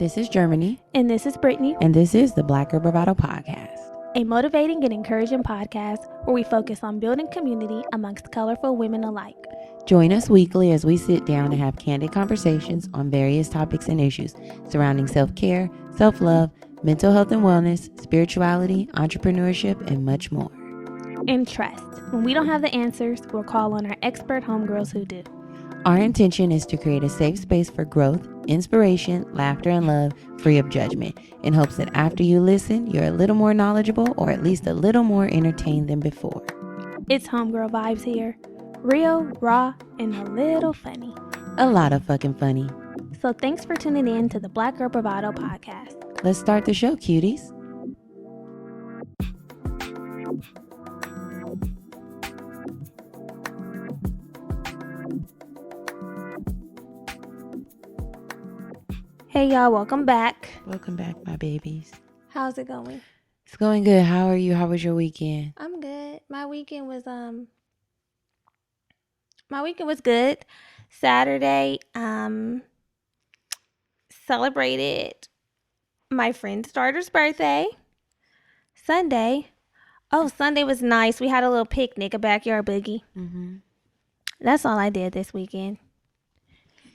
This is Germany. And this is Brittany. And this is the Black Girl Bravado podcast. A motivating and encouraging podcast where we focus on building community amongst colorful women alike. Join us weekly as we sit down and have candid conversations on various topics and issues surrounding self-care, self-love, mental health and wellness, spirituality, entrepreneurship, and much more. And trust, when we don't have the answers, we'll call on our expert homegirls who do. Our intention is to create a safe space for growth, inspiration, laughter, and love, free of judgment, in hopes that after you listen, you're a little more knowledgeable or at least a little more entertained than before. It's homegirl vibes here. Real, raw, and a little funny. A lot of fucking funny. So thanks for tuning in to the Black Girl Bravado podcast. Let's start the show, cuties. Hey y'all, welcome back. Welcome back, my babies. How's it going? It's going good. How are you? How was your weekend? I'm good. My weekend was good. Saturday, celebrated my friend's daughter's birthday. Sunday was nice. We had a little picnic, a backyard boogie. Mm-hmm. That's all I did this weekend.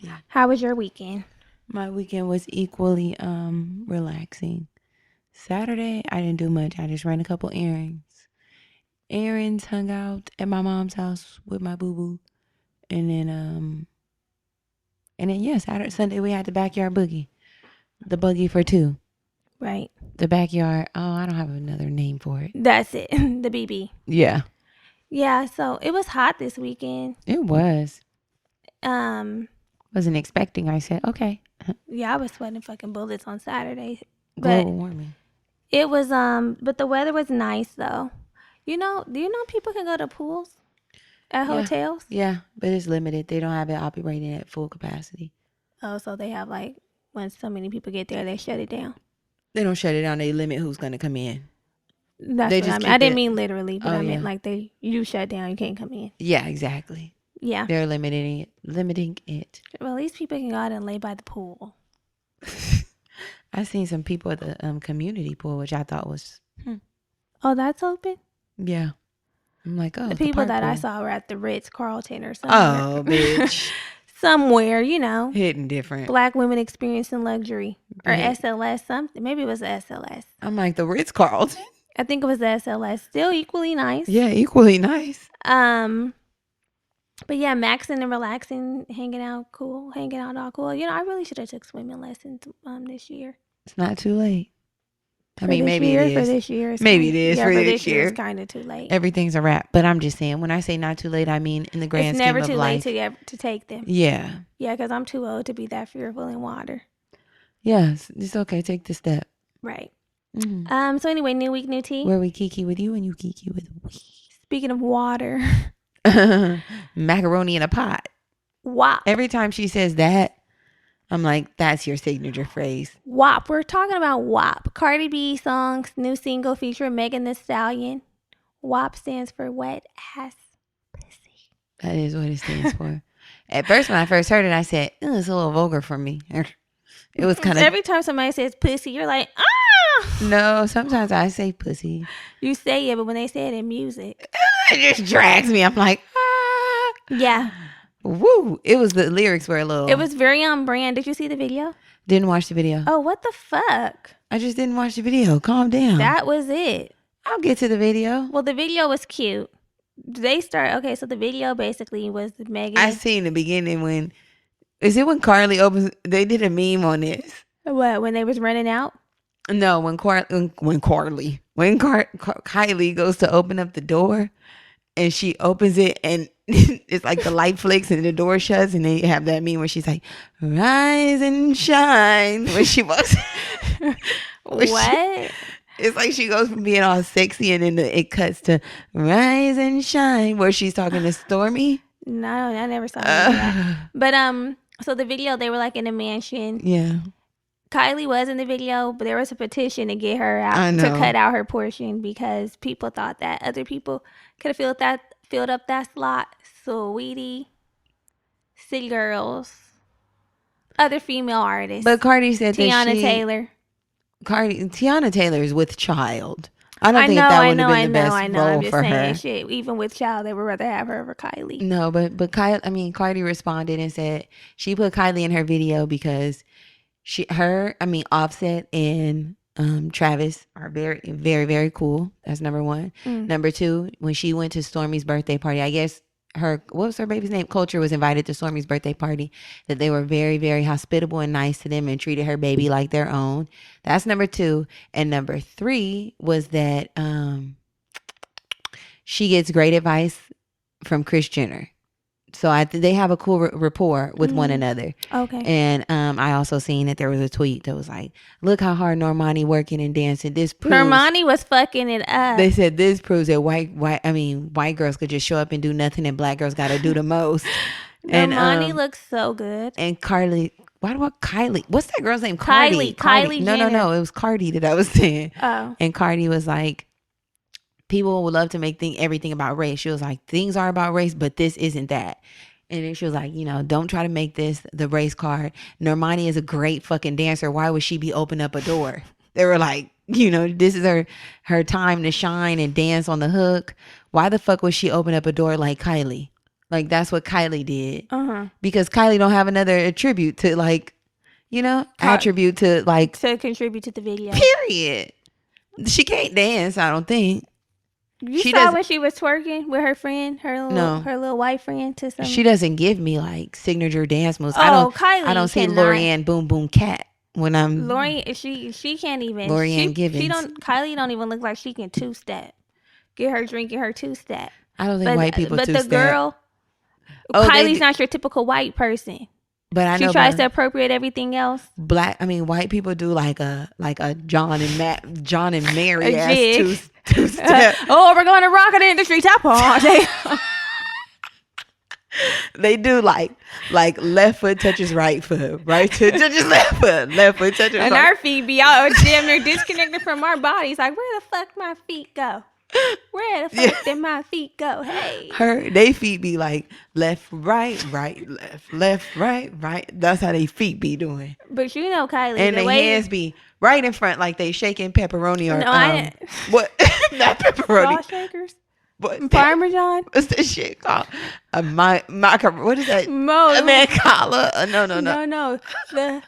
Yeah. How was your weekend? My weekend was equally relaxing. Saturday, I didn't do much. I just ran a couple errands, hung out at my mom's house with my boo-boo. And then Sunday we had the backyard boogie. The boogie for two. Right. The backyard. Oh, I don't have another name for it. That's it. The BB. Yeah. Yeah, so it was hot this weekend. It was. Wasn't expecting. I said, okay. Yeah, I was sweating fucking bullets on Saturday. Global warming. It was, but the weather was nice though. Do you know people can go to pools at hotels? Yeah, but it's limited. They don't have it operating at full capacity. Oh, so they have when so many people get there, they shut it down. They don't shut it down. They limit who's going to come in. That's they what just I mean. I didn't mean literally, but I meant you shut down, you can't come in. Yeah, exactly. Yeah. They're limiting it. Well, at least people can go out and lay by the pool. I seen some people at the community pool, which I thought was. Oh, that's open? Yeah. I'm like, oh. The people that pool. I saw were at the Ritz-Carlton or something. Oh, bitch. Somewhere, Hitting different. Black women experiencing luxury. Or SLS, something. Maybe it was the SLS. I'm like, the Ritz-Carlton. I think it was the SLS. Still equally nice. Yeah, equally nice. But yeah, maxing and relaxing, hanging out all cool. I really should have took swimming lessons this year. It's not too late. For this year. Maybe it is for this year. It's kind of too late. Everything's a wrap. But I'm just saying, when I say not too late, I mean in the grand scheme of life. It's never too late to take them. Yeah. Yeah, because I'm too old to be that fearful in water. Yes, it's okay. Take the step. Right. Mm-hmm. So anyway, new week, new tea. Where we kiki with you and you kiki with we. Speaking of water. Macaroni in a pot. WAP. Every time she says that, I'm like, that's your signature phrase. WAP. We're talking about WAP. Cardi B song's new single featuring Megan Thee Stallion. WAP stands for wet ass pussy. That is what it stands for. At first, when I first heard it, I said, it's a little vulgar for me. It was kind of... Every time somebody says pussy, you're like, ah! No, sometimes I say pussy. You say it, but when they say it in music... It just drags me. I'm like, ah. Yeah. Woo. It was the lyrics were a little... It was very on brand. Did you see the video? Didn't watch the video. Oh, what the fuck? I just didn't watch the video. Calm down. That was it. I'll get to the video. Well, the video was cute. So the video basically was Megan. I seen the beginning when... Is it when Carly opens... They did a meme on this. What? When they was running out? No, when Kylie goes to open up the door and she opens it and it's like the light flicks and the door shuts and they have that meme where she's like, rise and shine when she walks. What? It's like she goes from being all sexy and then it cuts to rise and shine where she's talking to Stormy. No, I never saw that. But so the video, they were like in a mansion. Yeah. Kylie was in the video, but there was a petition to get her out to cut out her portion because people thought that other people could have filled up that slot. Sweetie, city girls, Other female artists. But Cardi said Tiana that Taylor. Tiana Taylor is with child. I don't think that would have been the best role I'm just for saying, her. shit, even with child, they would rather have her over Kylie. No, but Cardi responded and said she put Kylie in her video because Offset and Travis are very, very, very cool. That's number one. Number two, when she went to Stormi's birthday party, I guess what was her baby's name? Culture was invited to Stormi's birthday party, that they were very, very hospitable and nice to them and treated her baby like their own. That's number two. And number three was that she gets great advice from Kris Jenner. So they have a cool rapport with one another. Okay. And I also seen that there was a tweet that was like, look how hard Normani working and dancing. This proves, Normani was fucking it up. They said this proves that white girls could just show up and do nothing and black girls got to do the most. Normani looks so good. And Kylie. What's that girl's name? Kylie Jenner. No. It was Cardi that I was saying. Oh. And Cardi was like, people would love to make everything about race. She was like, things are about race, but this isn't that. And then she was like, don't try to make this the race card. Normani is a great fucking dancer. Why would she be opening up a door? They were like, this is her time to shine and dance on the hook. Why the fuck would she open up a door like Kylie? Like, that's what Kylie did. Because Kylie don't have another attribute to attribute to like. To contribute to the video. Period. She can't dance, I don't think. You saw when she was twerking with her friend, her little white friend to some. She doesn't give me like signature dance moves. Kylie. I don't see Lorianne Boom Boom Cat when I'm. Lorianne, she can't even. Lorianne Gibbons. Kylie don't even look like she can two step. Get her drinking her two step. I don't think white people two step. But the girl, Kylie's not your typical white person. But I know she tries to appropriate everything else. White people do like a John and Mary ass two step. We're going to rock it in the streets. They do like left foot touches right foot, right foot touches left foot touches and right. Our feet be all damn near disconnected from our bodies. Like, where the fuck my feet go? Where the fuck did my feet go? Hey, they feet be like left, right, left, right. That's how they feet be doing. But Kylie, and their hands be right in front, like they shaking pepperoni or what? Not pepperoni. Saw shakers. What? Parmesan. What's that shit called? Macaroni. What is that? Mancala. No. The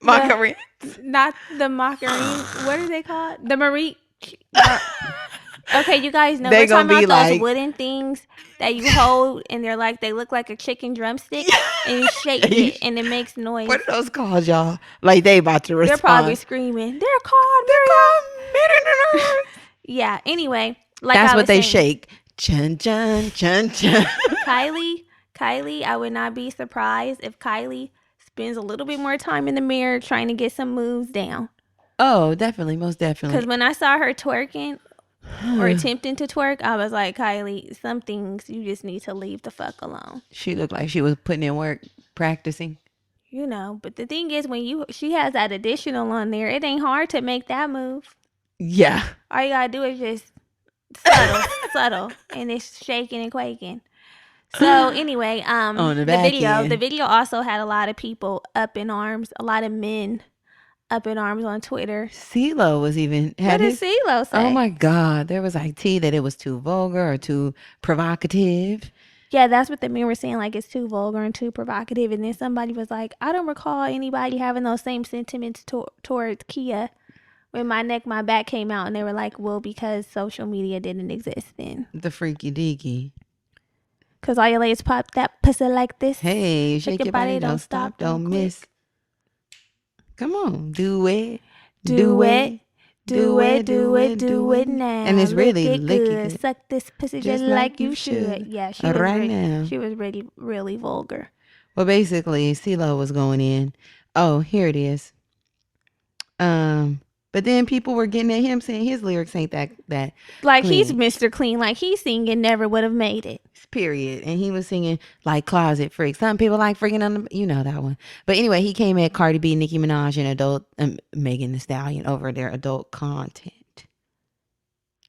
macaroni. Not the macaroni. What are they called? The Marie. Okay, you guys know we're talking about those wooden things that you hold and they look like a chicken drumstick and you shake it and it makes noise. What are those called, y'all? Like they about to respond. They're probably screaming. They're called. Yeah. Anyway, that's what they shake. Chun chun chun chun. Kylie, I would not be surprised if Kylie spends a little bit more time in the mirror trying to get some moves down. Oh, definitely, most definitely. Because when I saw her twerking or attempting to twerk, I was like, Kylie, some things you just need to leave the fuck alone. She looked like she was putting in work, practicing. But the thing is, when she has that additional on there, it ain't hard to make that move. Yeah. All you gotta do is just subtle, and it's shaking and quaking. So anyway, the video also had a lot of people up in arms, a lot of men up in arms on Twitter. CeeLo was even. What did CeeLo say? Oh my God, there was like that it was too vulgar or too provocative. Yeah, that's what the men were saying. Like it's too vulgar and too provocative. And then somebody was like, I don't recall anybody having those same sentiments towards Kia when My Neck, My Back came out. And they were like, well, because social media didn't exist then. The freaky deaky. Because all your ladies pop that pussy like this. Hey, shake your body, don't stop, don't miss. Come on, do it now. And it's really good. Suck this pussy just like you should. Yeah, she was now. She was really, really vulgar. Well, basically, CeeLo was going in. Oh, here it is. But then people were getting at him saying his lyrics ain't that like clean. He's Mr. Clean. Like he's singing Never Would Have Made It. Period. And he was singing like Closet Freak. Some people like freaking on that one. But anyway, he came at Cardi B, Nicki Minaj, and adult Megan Thee Stallion over their adult content.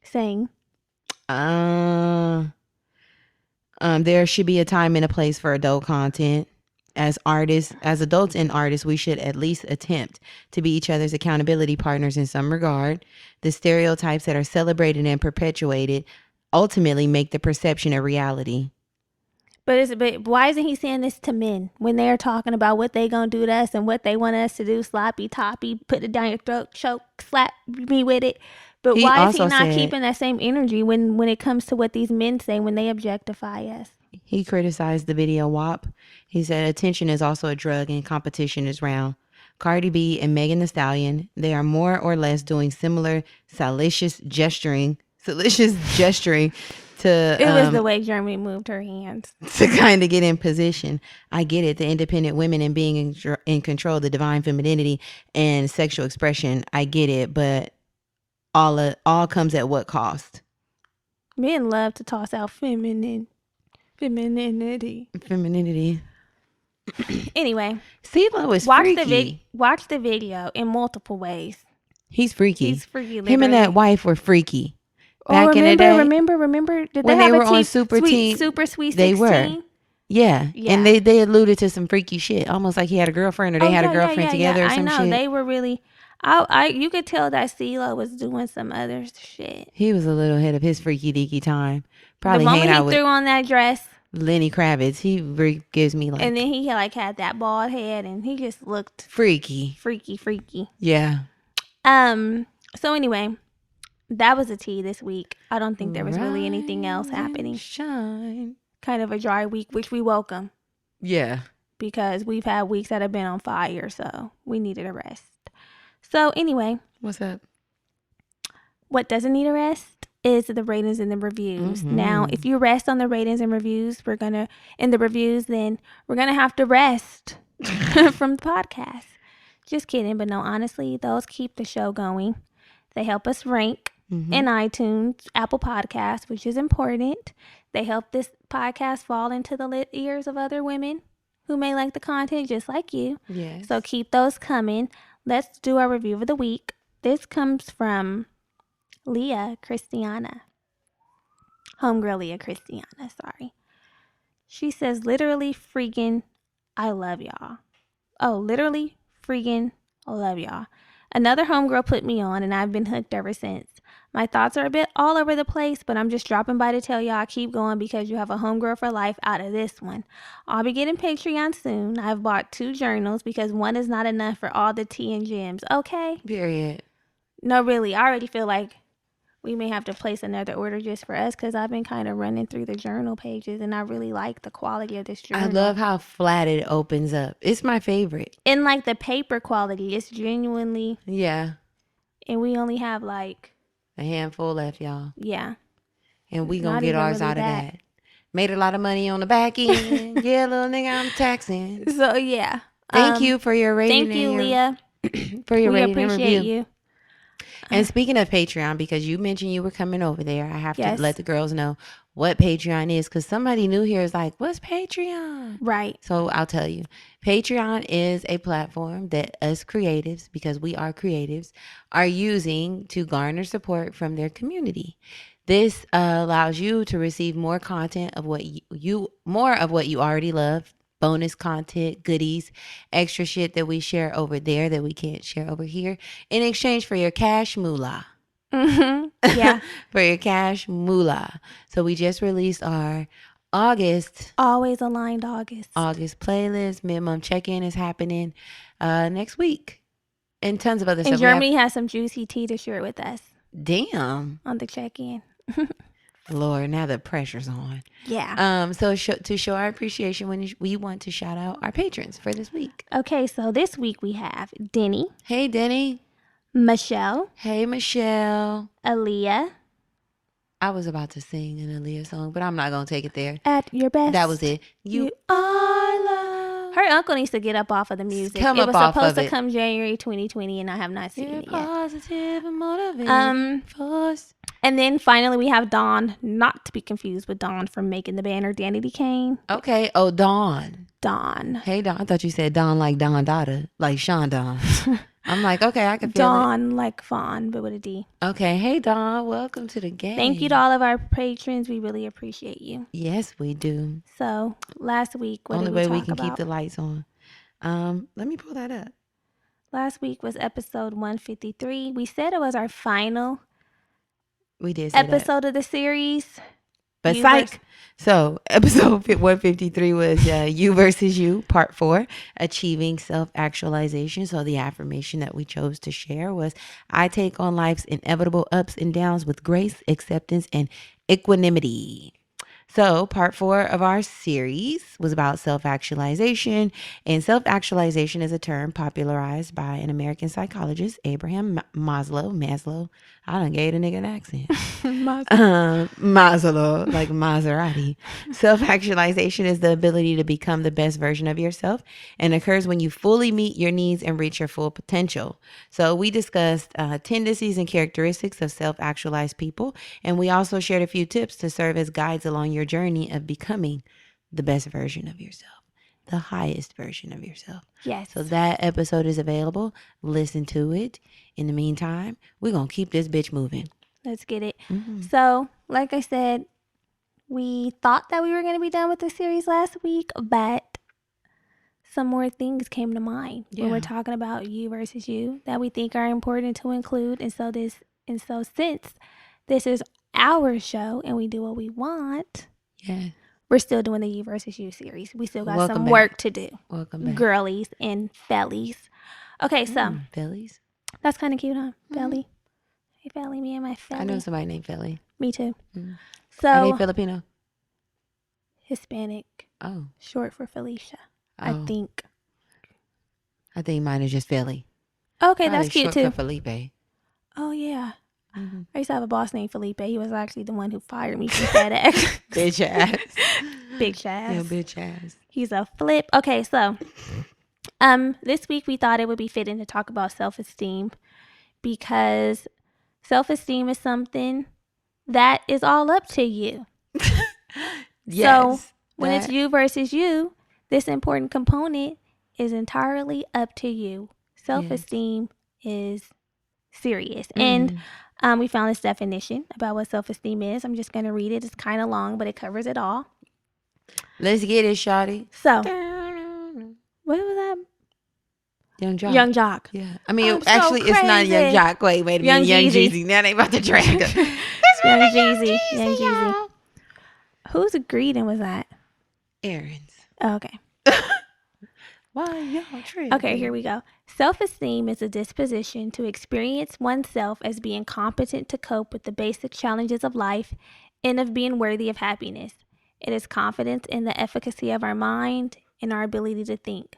Saying, there should be a time and a place for adult content. As artists, as adults and artists, we should at least attempt to be each other's accountability partners in some regard. The stereotypes that are celebrated and perpetuated ultimately make the perception a reality. But why isn't he saying this to men when they're talking about what they gonna do to us and what they want us to do? Sloppy toppy, put it down your throat, choke, slap me with it. But why is he not keeping that same energy when it comes to what these men say when they objectify us? He criticized the video WAP. He said attention is also a drug and competition is round. Cardi B and Megan Thee Stallion, they are more or less doing similar salacious gesturing to it was the way Germany moved her hands to kind of get in position. I get it, the independent women and being in control of the divine femininity and sexual expression. I get it, but all comes at what cost? Men love to toss out femininity. Anyway, CeeLo is freaky. Watch the video in multiple ways. He's freaky. Literally. Him and that wife were freaky. Back in the day, remember? Did when they were have on Super Sweet 16? They were. Yeah. And they alluded to some freaky shit, almost like he had a girlfriend or they had a girlfriend together or some shit. I know they were really. You could tell that CeeLo was doing some other shit. He was a little ahead of his freaky deaky time. Probably the moment he threw on that dress, Lenny Kravitz, he gives me like. And then he had that bald head, and he just looked freaky. Yeah. So anyway, that was a tea this week. I don't think there was really anything else happening. Shine. Kind of a dry week, which we welcome. Yeah. Because we've had weeks that have been on fire, so we needed a rest. So anyway. What's up? What doesn't need a rest is the ratings and the reviews. Mm-hmm. Now, if you rest on the ratings and reviews, then we're gonna have to rest from the podcast. Just kidding, but no, honestly, those keep the show going. They help us rank in iTunes, Apple Podcasts, which is important. They help this podcast fall into the lit ears of other women who may like the content just like you. Yes. So keep those coming. Let's do our review of the week. This comes from Leah Christiana. Homegirl Leah Christiana, sorry. She says, literally freaking, I love y'all. Oh, literally freaking love y'all. Another homegirl put me on, and I've been hooked ever since. My thoughts are a bit all over the place, but I'm just dropping by to tell y'all keep going because you have a homegirl for life out of this one. I'll be getting Patreon soon. I've bought 2 journals because one is not enough for all the tea and gems. Okay? Period. No, really. I already feel like we may have to place another order just for us because I've been kind of running through the journal pages and I really like the quality of this journal. I love how flat it opens up. It's my favorite. And like the paper quality, it's genuinely. Yeah. And we only have like a handful left, y'all. Yeah. And we gonna get ours out of that. Made a lot of money on the back end. Yeah, little nigga, I'm taxing. So yeah. Thank you for your rating. Thank you, Leah. For your rating and review. We appreciate you. And speaking of Patreon, because you mentioned you were coming over there, I have to let the girls know what Patreon is, because somebody new here is like, what's Patreon? Right. So I'll tell you. Patreon is a platform that us creatives, because we are creatives, are using to garner support from their community. This allows you to receive more content of what you already love. Bonus content, goodies, extra shit that we share over there that we can't share over here in exchange for your cash moolah. Mm-hmm. Yeah. For your cash moolah. So we just released our August playlist. Minimum check-in is happening next week. And tons of other stuff. And Germany has some juicy tea to share with us. Damn. On the check-in. Lord, now the pressure's on. Yeah. So to show our appreciation, we want to shout out our patrons for this week. Okay, so this week we have Denny. Hey, Denny. Michelle. Hey, Michelle. Aaliyah. I was about to sing an Aaliyah song, but I'm not going to take it there. At your best. That was it. You are love. Her uncle needs to get up off of the music. It was supposed to come January 2020, and I have not seen it yet. Positive and motivating force. And then finally we have Dawn, not to be confused with Dawn from Making the Banner, Danity Kane. Okay. Oh, Dawn. Dawn. Hey, Dawn. I thought you said Dawn like Dawn Dada, like Sean Dawn. I'm like, okay, I can feel Dawn like Fawn, but with a D. Okay. Hey, Dawn. Welcome to the game. Thank you to all of our patrons. We really appreciate you. Yes, we do. So last week, what Only did we way talk we can about? keep the lights on. Let me pull that up. Last week was episode 153. We said it was our final episode of the series. But psych. So episode 153 was You versus You, part 4, achieving self-actualization. So the affirmation that we chose to share was, I take on life's inevitable ups and downs with grace, acceptance, and equanimity. So part 4 of our series was about self-actualization, and self-actualization is a term popularized by an American psychologist, Abraham Maslow. I done gave a nigga an accent. Maslow, like Maserati. Self-actualization is the ability to become the best version of yourself and occurs when you fully meet your needs and reach your full potential. So we discussed tendencies and characteristics of self-actualized people, and we also shared a few tips to serve as guides along your journey of becoming the best version of yourself, the highest version of yourself. Yes. So that episode is available. Listen to it. In the meantime, we're going to keep this bitch moving. Let's get it. Mm-hmm. So, like I said, we thought that we were going to be done with the series last week, but some more things came to mind when we're talking about you versus you that we think are important to include. And so since this is our show and we do what we want, we're still doing the you versus you series. We still got some work to do. Welcome back. Girlies and fellies. Okay, so. Fellies? That's kind of cute, huh? Felly. Hey, Felly, me and my Felly. I know somebody named Felly. Me too. Mm. So. Are they Filipino? Hispanic. Oh. Short for Felicia. I think mine is just Felly. Okay, that's cute too. Short for Felipe. Oh, yeah. Mm-hmm. I used to have a boss named Felipe. He was actually the one who fired me from FedEx. Bitch ass. Bitch ass. Yeah, bitch ass. He's a flip. Okay, so this week we thought it would be fitting to talk about self-esteem because self-esteem is something that is all up to you. Yes. So when it's you versus you, this important component is entirely up to you. Self-esteem is serious. And we found this definition about what self-esteem is. I'm just going to read it. It's kind of long, but it covers it all. Let's get it, shawty. So, what was that? Young Jock. Young Jock. Yeah. I mean, actually, it's not Young Jock. Wait a minute. Young Jeezy. Now they about to drag us. Young Jeezy. Young Jeezy. Whose greeting was that? Aaron's. Oh, okay. Why y'all tripping? Okay, here we go. Self-esteem is a disposition to experience oneself as being competent to cope with the basic challenges of life and of being worthy of happiness. It is confidence in the efficacy of our mind and our ability to think.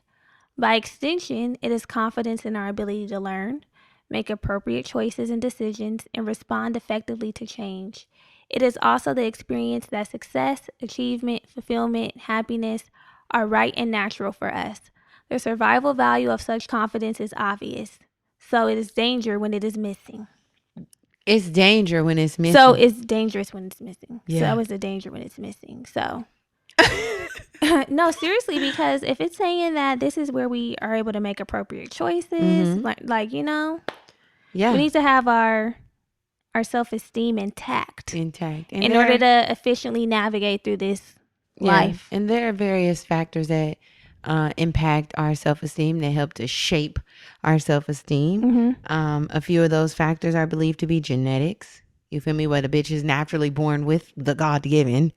By extension, it is confidence in our ability to learn, make appropriate choices and decisions, and respond effectively to change. It is also the experience that success, achievement, fulfillment, happiness are right and natural for us. The survival value of such confidence is obvious. So it is danger when it is missing. It's danger when it's missing. So it's dangerous when it's missing. Yeah. So it's a danger when it's missing. So no, seriously, because if it's saying that this is where we are able to make appropriate choices, like you know, we need to have our self-esteem intact in order to efficiently navigate through this life. And there are various factors that impact our self-esteem. They help to shape our self-esteem. A few of those factors are believed to be genetics. You feel me? What a bitch is naturally born with, the God-given.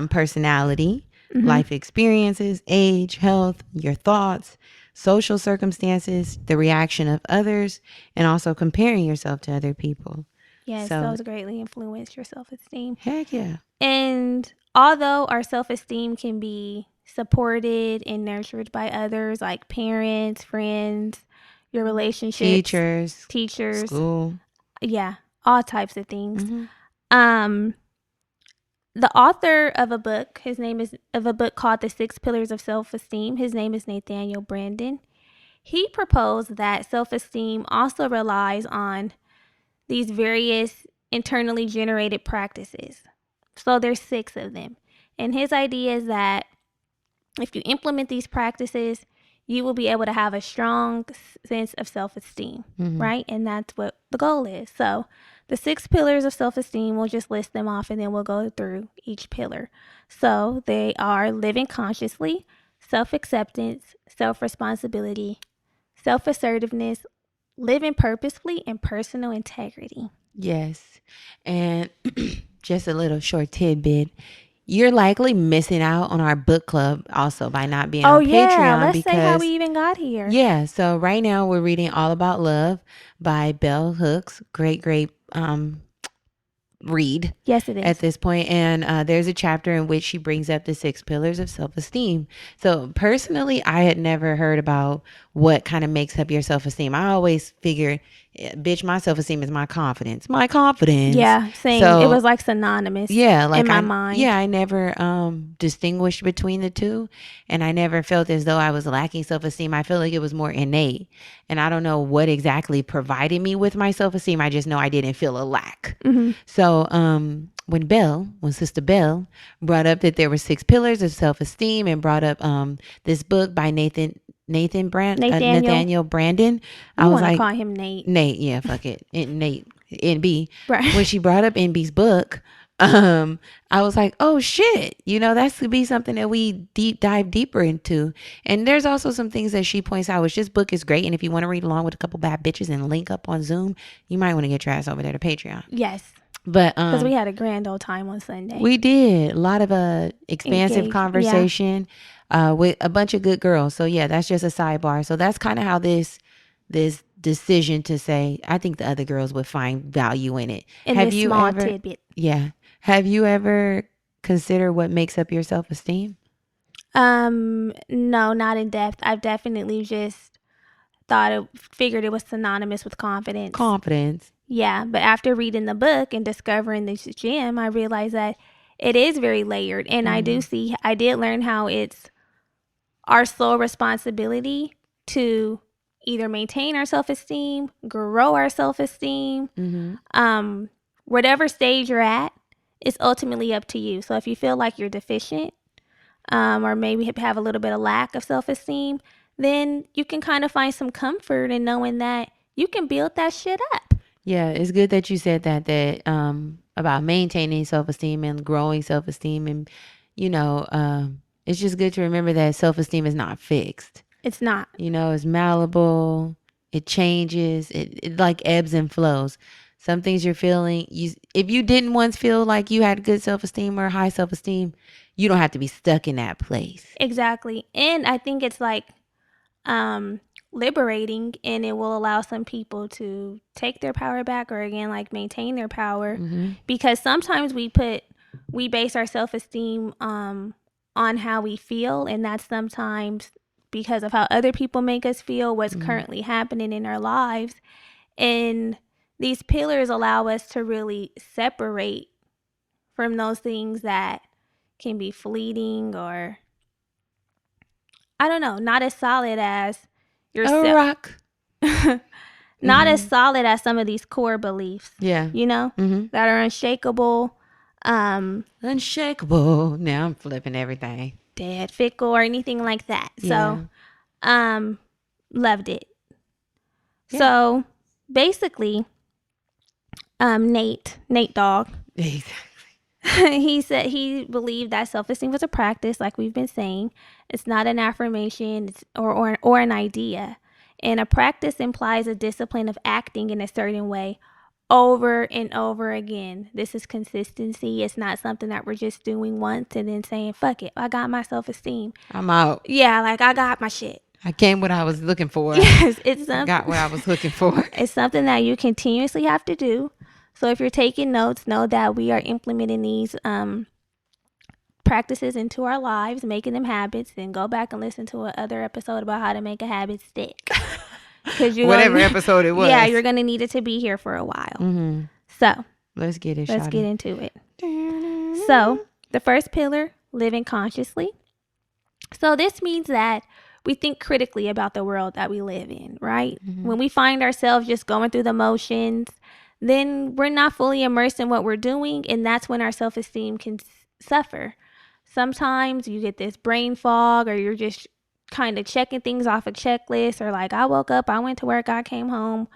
Personality, life experiences, age, health, your thoughts, social circumstances, the reaction of others, and also comparing yourself to other people. Yes, those greatly influence your self-esteem. Heck yeah. And although our self-esteem can be supported and nurtured by others like parents, friends, your relationships, teachers, school. Yeah, all types of things. The author of a book, of a book called The 6 Pillars of Self-Esteem, his name is Nathaniel Branden. He proposed that self-esteem also relies on these various internally generated practices. So there's 6 of them. And his idea is that if you implement these practices, you will be able to have a strong sense of self-esteem, right? And that's what the goal is. So the 6 pillars of self-esteem, we'll just list them off and then we'll go through each pillar. So they are living consciously, self-acceptance, self-responsibility, self-assertiveness, living purposefully, and personal integrity. Yes. And just a little short tidbit. You're likely missing out on our book club also by not being on Patreon. Let's say how we even got here. Yeah. So right now we're reading All About Love by Bell Hooks. Great read. Yes, it is. At this point. And there's a chapter in which she brings up the 6 pillars of self-esteem. So personally, I had never heard about what kind of makes up your self-esteem. I always figured, bitch, my self-esteem is my confidence. Yeah, same. So, it was like synonymous. Yeah, like in my mind. Yeah, I never distinguished between the two, and I never felt as though I was lacking self-esteem. I feel like it was more innate, and I don't know what exactly provided me with my self-esteem. I just know I didn't feel a lack. So when Sister Bell brought up that there were 6 pillars of self-esteem and brought up this book by Nathaniel Branden. I was like, call him Nate. Yeah, fuck it. Nate, NB. Right. When she brought up NB's book, I was like, oh shit, that could be something that we dive deeper into. And there's also some things that she points out, which this book is great. And if you want to read along with a couple bad bitches and link up on Zoom, you might want to get your ass over there to Patreon. Yes. But because we had a grand old time on Sunday. We did a lot of expansive conversation with a bunch of good girls. So yeah, that's just a sidebar. So that's kind of how this decision to say, I think the other girls would find value in it. Have you small ever tidbit? Yeah. Have you ever considered what makes up your self-esteem? No, not in depth. I've definitely just figured it was synonymous with confidence. Yeah, but after reading the book and discovering this gem, I realized that it is very layered. And I did learn how it's our sole responsibility to either maintain our self-esteem, grow our self-esteem. Whatever stage you're at, it's ultimately up to you. So if you feel like you're deficient, or maybe have a little bit of lack of self-esteem, then you can kind of find some comfort in knowing that you can build that shit up. Yeah, it's good that you said that about maintaining self-esteem and growing self-esteem. And, it's just good to remember that self-esteem is not fixed. It's not. It's malleable. It changes. It like ebbs and flows. Some things you're feeling, if you didn't once feel like you had good self-esteem or high self-esteem, you don't have to be stuck in that place. Exactly. And I think it's like liberating, and it will allow some people to take their power back, or again, like maintain their power. Because sometimes we base our self-esteem on how we feel, and that's sometimes because of how other people make us feel, what's currently happening in our lives. And these pillars allow us to really separate from those things that can be fleeting, or I don't know, not as solid as yourself. A rock. Not as solid as some of these core beliefs. Yeah. That are unshakable. Unshakable. Now I'm flipping everything. Dead, fickle, or anything like that. Yeah. So, loved it. Yeah. So, basically, Nate Dogg. Exactly. He said he believed that self-esteem was a practice, like we've been saying. It's not an affirmation or an idea. And a practice implies a discipline of acting in a certain way over and over again. This is consistency. It's not something that we're just doing once and then saying, fuck it, I got my self-esteem, I'm out. Yeah, like I got my shit. I came what I was looking for. Yes, it's something. I got what I was looking for. It's something that you continuously have to do. So if you're taking notes, know that we are implementing these practices into our lives, making them habits, and go back and listen to another episode about how to make a habit stick. Whatever episode it was. Yeah, you're going to need it to be here for a while. So let's get into it. So the first pillar, living consciously. So this means that we think critically about the world that we live in, right? When we find ourselves just going through the motions, then we're not fully immersed in what we're doing, and that's when our self-esteem can suffer. Sometimes you get this brain fog, or you're just kind of checking things off a checklist, or like, I woke up, I went to work, I came home,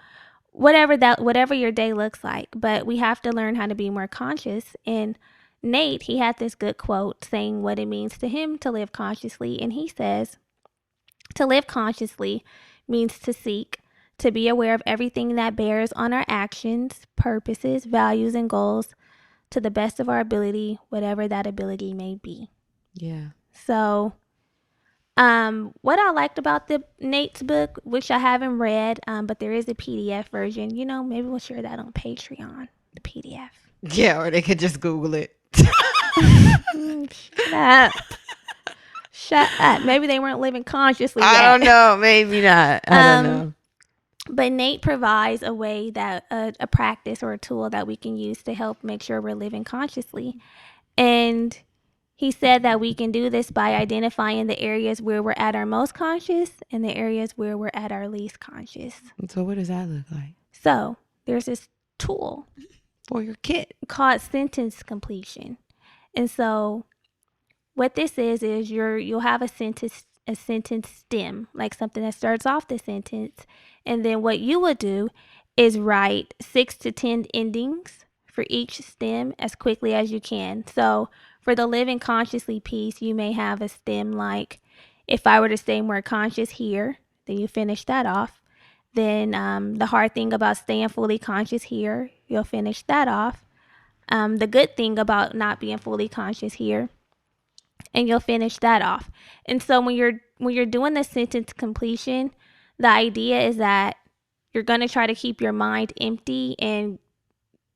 whatever your day looks like. But we have to learn how to be more conscious. And Nate, he had this good quote saying what it means to him to live consciously, and he says, to live consciously means to seek, to be aware of everything that bears on our actions, purposes, values, and goals to the best of our ability, whatever that ability may be. Yeah. So, what I liked about Nate's book, which I haven't read, but there is a PDF version. Maybe we'll share that on Patreon, the PDF. Yeah, or they could just Google it. Shut up. Shut up. Maybe they weren't living consciously yet. I don't know. Maybe not. I don't know. But Nate provides a way that a practice or a tool that we can use to help make sure we're living consciously. And he said that we can do this by identifying the areas where we're at our most conscious and the areas where we're at our least conscious. So what does that look like? So there's this tool for your kid called sentence completion. And so what this is you'll have a sentence stem, like something that starts off the sentence. And then what you would do is write 6 to 10 endings for each stem as quickly as you can. So for the living consciously piece, you may have a stem like, if I were to stay more conscious here, then you finish that off. Then the hard thing about staying fully conscious here, you'll finish that off. The good thing about not being fully conscious here, and you'll finish that off. And so when you're doing the sentence completion, the idea is that you're going to try to keep your mind empty and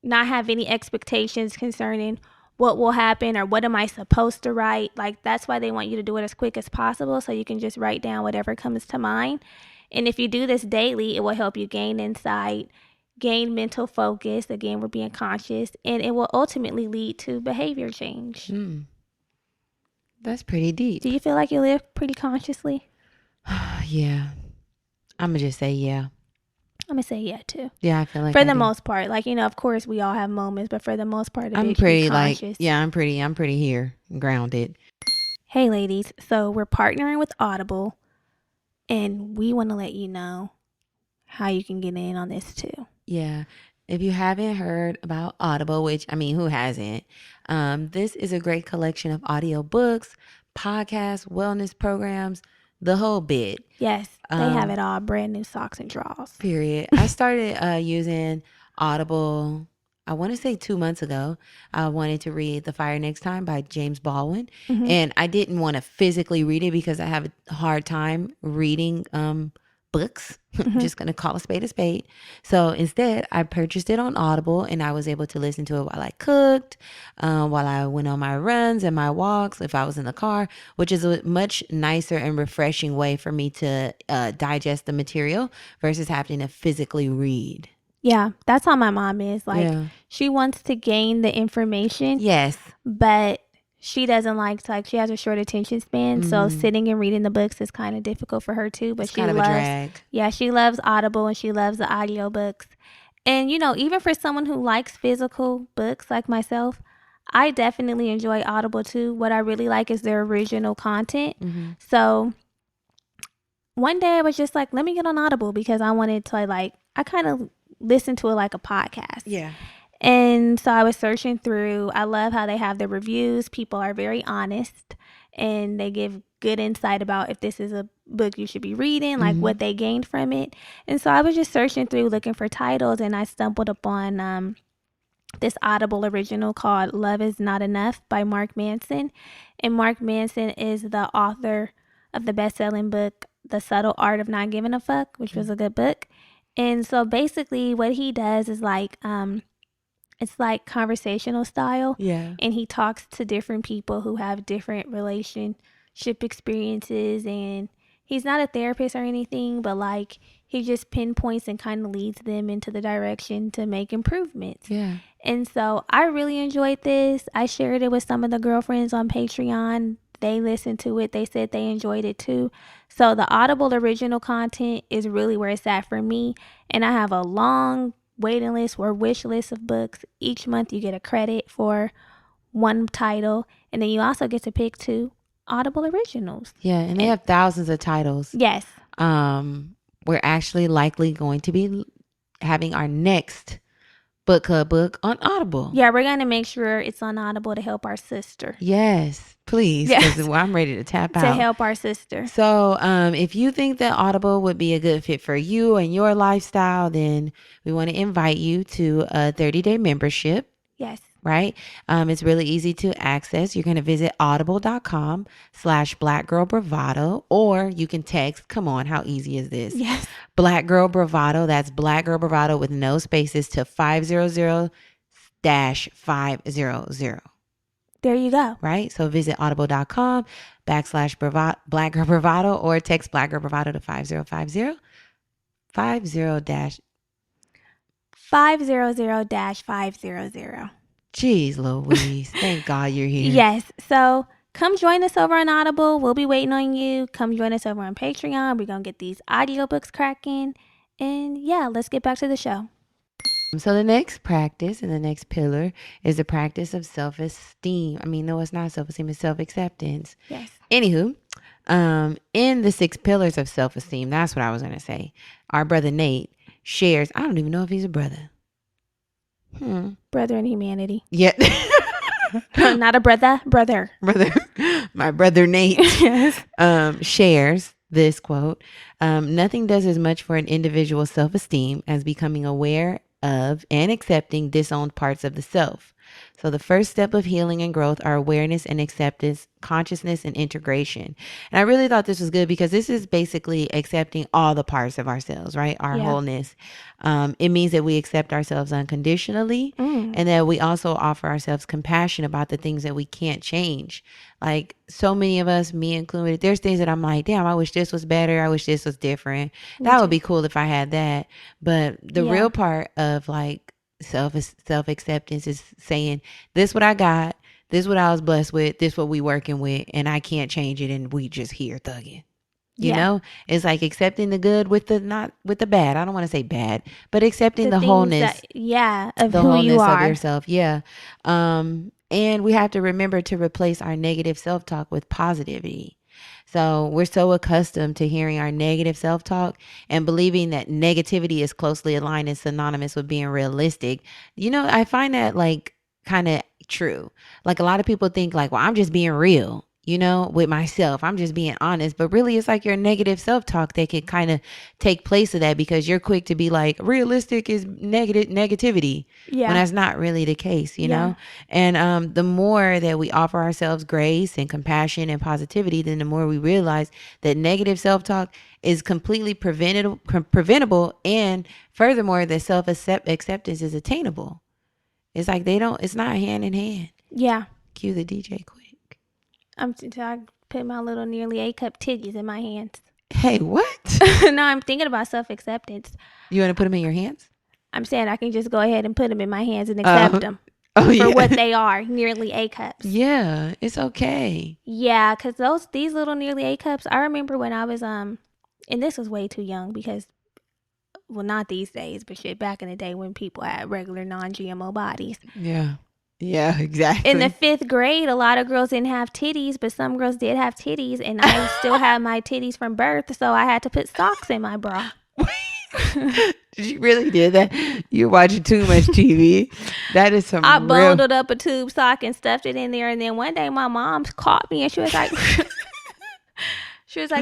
not have any expectations concerning what will happen or what am I supposed to write. Like, that's why they want you to do it as quick as possible, so you can just write down whatever comes to mind. And if you do this daily, it will help you gain insight, gain mental focus. Again, we're being conscious, and it will ultimately lead to behavior change. That's pretty deep. Do you feel like you live pretty consciously? Yeah. I'm going to just say yeah. I'm going to say yeah, too. Yeah, I feel like for the most part. Like, of course, we all have moments, but for the most part, I'm pretty conscious. I'm pretty here, grounded. Hey, ladies. So we're partnering with Audible, and we want to let you know how you can get in on this, too. Yeah. If you haven't heard about Audible, which, who hasn't? This is a great collection of audiobooks, podcasts, wellness programs, the whole bit. Yes, they have it all. Brand new socks and drawers. Period. I started using Audible, I want to say 2 months ago. I wanted to read The Fire Next Time by James Baldwin. Mm-hmm. And I didn't want to physically read it because I have a hard time reading books. Mm-hmm. Just going to call a spade a spade. So instead, I purchased it on Audible, and I was able to listen to it while I cooked, while I went on my runs and my walks, if I was in the car, which is a much nicer and refreshing way for me to digest the material versus having to physically read. Yeah, that's how my mom is. Like, she wants to gain the information. Yes. But she doesn't like she has a short attention span. Mm-hmm. So sitting and reading the books is kind of difficult for her too. But it's kind of a drag. Yeah, she loves Audible and she loves the audiobooks. And, even for someone who likes physical books like myself, I definitely enjoy Audible too. What I really like is their original content. Mm-hmm. So one day I was just like, let me get on Audible because I wanted to I kind of listen to it like a podcast. Yeah. And so I was searching through. I love how they have the reviews. People are very honest and they give good insight about if this is a book you should be reading, like what they gained from it. And so I was just searching through looking for titles, and I stumbled upon this Audible original called Love Is Not Enough by Mark Manson. And Mark Manson is the author of the best-selling book, The Subtle Art of Not Giving a Fuck, which was a good book. And so basically what he does is it's like conversational style. Yeah. And he talks to different people who have different relationship experiences. And he's not a therapist or anything, but he just pinpoints and kind of leads them into the direction to make improvements. Yeah. And so I really enjoyed this. I shared it with some of the girlfriends on Patreon. They listened to it. They said they enjoyed it too. So the Audible original content is really where it's at for me. And I have a long waiting list or wish list of books. Each month you get a credit for one title, and then you also get to pick 2 Audible originals. Yeah, and they have thousands of titles. Yes. We're actually likely going to be having our next book club book on Audible. Yeah, we're going to make sure it's on Audible to help our sister. Yes, please, because I'm ready to tap out. To help our sister. So if you think that Audible would be a good fit for you and your lifestyle, then we want to invite you to a 30-day membership. Yes. Right? It's really easy to access. You're going to visit audible.com/blackgirlbravado, or you can text. Come on, how easy is this? Yes. Black Girl Bravado. That's Black Girl Bravado with no spaces to 500-500. There you go. Right? So visit audible.com/Black Girl Bravado, or text Black Girl Bravado to 5050. 50-. 500-500. Jeez Louise. Thank God you're here. Yes. So come join us over on Audible. We'll be waiting on you. Come join us over on Patreon. We're going to get these audiobooks cracking. And yeah, let's get back to the show. So the next practice and the next pillar is the practice of self-esteem. I mean, no, it's not self-esteem. It's self-acceptance. Yes. Anywho, in the 6 pillars of self-esteem, that's what I was going to say. Our brother Nate shares, I don't even know if he's a brother. Brother in humanity. Yeah. Not a brother. My brother Nate Yes. Shares this quote. Nothing does as much for an individual's self-esteem as becoming aware of and accepting disowned parts of the self. So the first step of healing and growth are awareness and acceptance, consciousness and integration. And I really thought this was good because this is basically accepting all the parts of ourselves, right? Our wholeness. It means that we accept ourselves unconditionally and that we also offer ourselves compassion about the things that we can't change. Like so many of us, me included, there's things that I'm like, damn, I wish this was better. I wish this was different. That would be cool if I had that. But the real part of like self-acceptance is saying, this what I got, this what I was blessed with, this what we working with, and I can't change it, and we just here thugging. You know, it's like accepting the good with the not with the bad. I don't want to say bad, but accepting the wholeness. Of the who you are. Of yourself. Yeah. And we have to remember to replace our negative self-talk with positivity. So we're so accustomed to hearing our negative self-talk and believing that negativity is closely aligned and synonymous with being realistic. You know, I find that like kind of true. Like a lot of people think like, well, I'm just being real, you know, with myself. I'm just being honest. But really, it's like your negative self-talk that can kind of take place of that because you're quick to be like, realistic is negativity. Yeah. When that's not really the case, you know? And the more that we offer ourselves grace and compassion and positivity, then the more we realize that negative self-talk is completely preventable. And furthermore, that self-acceptance is attainable. It's like it's not hand in hand. Yeah. Cue the DJ quick. I put my little nearly A-cup titties in my hands. Hey, what? No, I'm thinking about self-acceptance. You want to put them in your hands? I'm saying I can just go ahead and put them in my hands and accept them for what they are, nearly A-cups. Yeah, it's okay. Yeah, because these little nearly A-cups, I remember when I was, and this was way too young because, well, not these days, but shit, back in the day when people had regular non-GMO bodies. Yeah. Yeah, exactly. In the 5th grade, a lot of girls didn't have titties, but some girls did have titties, and I still had my titties from birth, so I had to put socks in my bra. You really did that? You're watching too much TV. That is some I bundled up a tube sock and stuffed it in there, and then one day my mom caught me, and she was like,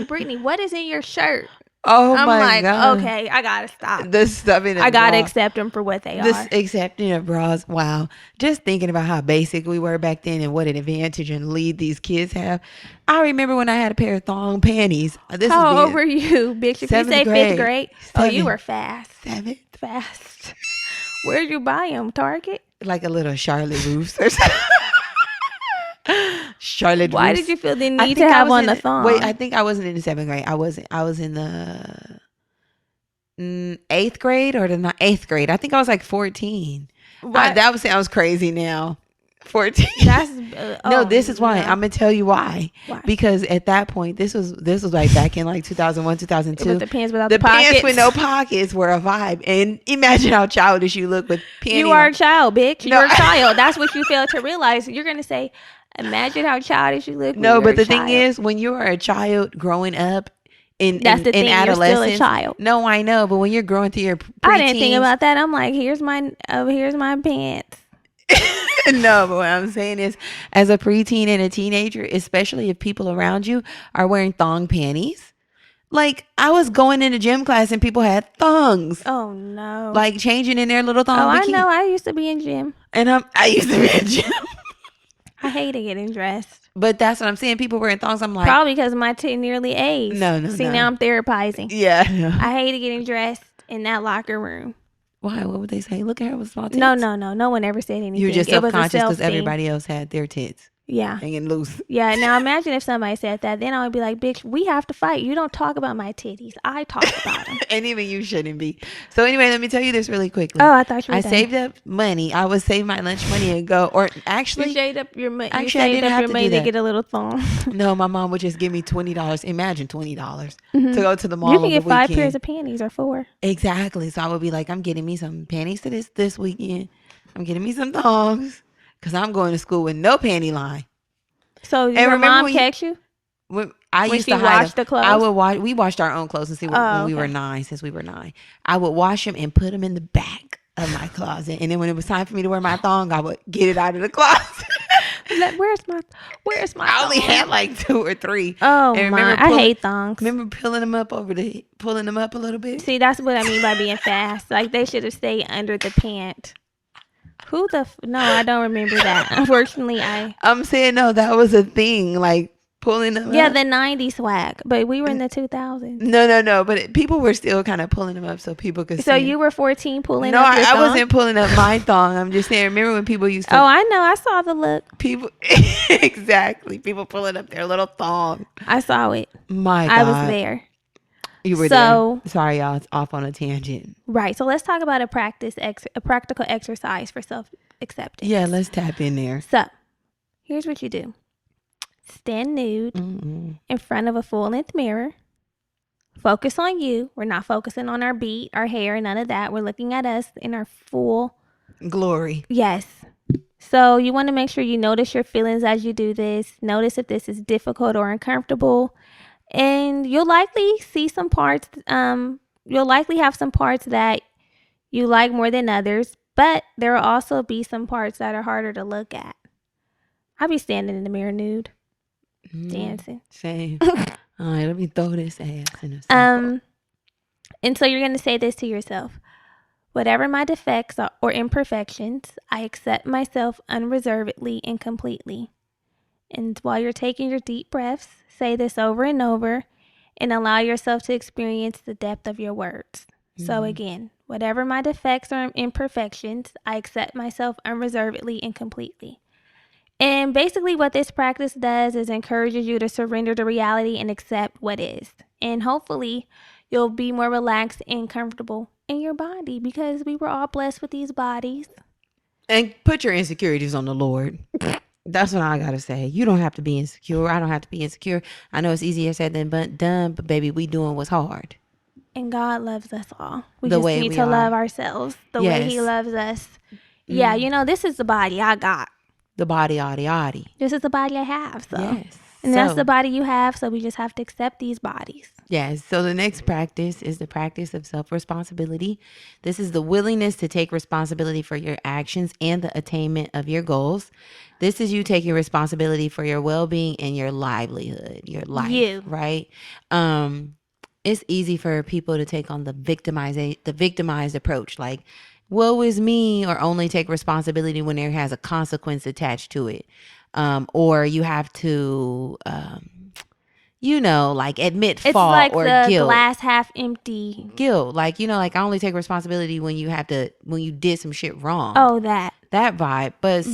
Brittany, what is in your shirt? Oh, my God. Okay, I gotta stop. The stuff in I gotta accept them for what they are. Accepting of bras. Wow. Just thinking about how basic we were back then and what an advantage and lead these kids have. I remember when I had a pair of thong panties. How old were you, bitch? If you say 5th grade, you were fast. 7th. Fast. Where'd you buy them? Target? Like a little Charlotte Russe or something. Charlotte Why Russe. did you feel the need to have on the thong? Wait, I think I wasn't in the 7th grade. I was in the 8th grade or the 8th grade. I think I was like 14. That sounds crazy now. 14. That's no, this is why. I'm gonna tell you why. Because at that point, this was like back in like 2001, 2002. With the pants without the pockets. Pants with no pockets were a vibe. And imagine how childish you look with panties. You are a child, bitch. You're a child. That's what you fail to realize. You're gonna say, imagine how childish you look. No, but the thing is, when you are a child growing up. That's the thing. You're still a child. No, I know, but when you're growing through your preteens, I didn't think about that. I'm like, here's my pants. No, but what I'm saying is, as a preteen and a teenager, especially if people around you are wearing thong panties, like I was going into gym class and people had thongs. Oh no! Like changing in their little thong. Oh, bikini. I know. I used to be in gym, and I used to be in gym. I hated getting dressed. But that's what I'm saying. People wearing thongs. I'm like, probably because of my nearly age. No. See, now I'm therapizing. Yeah. No. I hated getting dressed in that locker room. Why? What would they say? Look at her with small tits. No. No one ever said anything. You were just self-conscious because everybody else had their tits. Yeah. Hanging loose. Yeah. Now imagine if somebody said that. Then I would be like, bitch, we have to fight. You don't talk about my titties. I talk about them. And even you shouldn't be. So anyway, let me tell you this really quickly. Oh, I thought you were done. saved up money. I would save my lunch money and go. Or actually. You saved up your money. Actually, I didn't have to do that. To get a little thong. No, my mom would just give me $20. Imagine $20 to go to the mall. You can get 5 pairs of panties or 4. Exactly. So I would be like, I'm getting me some panties to this weekend. I'm getting me some thongs. Because I'm going to school with no panty line. So your mom catch you? When used to hide the clothes? I would wash. We washed our own clothes and see when we were 9. Since we were 9, I would wash them and put them in the back of my closet. And then when it was time for me to wear my thong, I would get it out of the closet. Where's my I only had like 2 or 3. Oh my! I hate thongs. Remember pulling them up a little bit? See, that's what I mean by being fast. Like they should have stayed under the pant. No, I don't remember that. Unfortunately, I'm saying no, that was a thing. Like pulling them up. Yeah, the 90s swag. But we were in the 2000s. No. But people were still kind of pulling them up so people could see. So you were 14 pulling up your thong? No, I wasn't pulling up my thong. I'm just saying, remember when people used to... Oh, I know. I saw the look. People... Exactly. People pulling up their little thong. I saw it. My God. I was there. You were there. Sorry, y'all. It's off on a tangent. Right. So let's talk about a practical exercise for self-acceptance. Yeah, let's tap in there. So here's what you do. Stand nude in front of a full-length mirror. Focus on you. We're not focusing on our beat, our hair, none of that. We're looking at us in our full glory. Yes. So you want to make sure you notice your feelings as you do this. Notice if this is difficult or uncomfortable. And you'll likely see some parts, you'll likely have some parts that you like more than others, but there will also be some parts that are harder to look at. I'll be standing in the mirror nude, dancing. Same. All right, let me throw this ass in a circle. And so you're going to say this to yourself. Whatever my defects or imperfections, I accept myself unreservedly and completely. And while you're taking your deep breaths, say this over and over and allow yourself to experience the depth of your words. So again, whatever my defects or imperfections, I accept myself unreservedly and completely. And basically what this practice does is encourages you to surrender to reality and accept what is. And hopefully you'll be more relaxed and comfortable in your body because we were all blessed with these bodies. And put your insecurities on the Lord. That's what I gotta say. You don't have to be insecure. I don't have to be insecure. I know it's easier said than done, but baby, we doing what's hard. And God loves us all. We just need to love ourselves the way He loves us. Yeah, you know, this is the body I got. The body, adi. This is the body I have. So. Yes. And that's the body you have. So we just have to accept these bodies. Yes. So the next practice is the practice of self-responsibility. This is the willingness to take responsibility for your actions and the attainment of your goals. This is you taking responsibility for your well-being and your livelihood, your life, right? It's easy for people to take on the victimized approach, like, woe is me, or only take responsibility when there has a consequence attached to it. Or you have to, like admit fault like or the guilt. Glass half empty. Guilt. Like, like I only take responsibility when you did some shit wrong. Oh, that vibe. But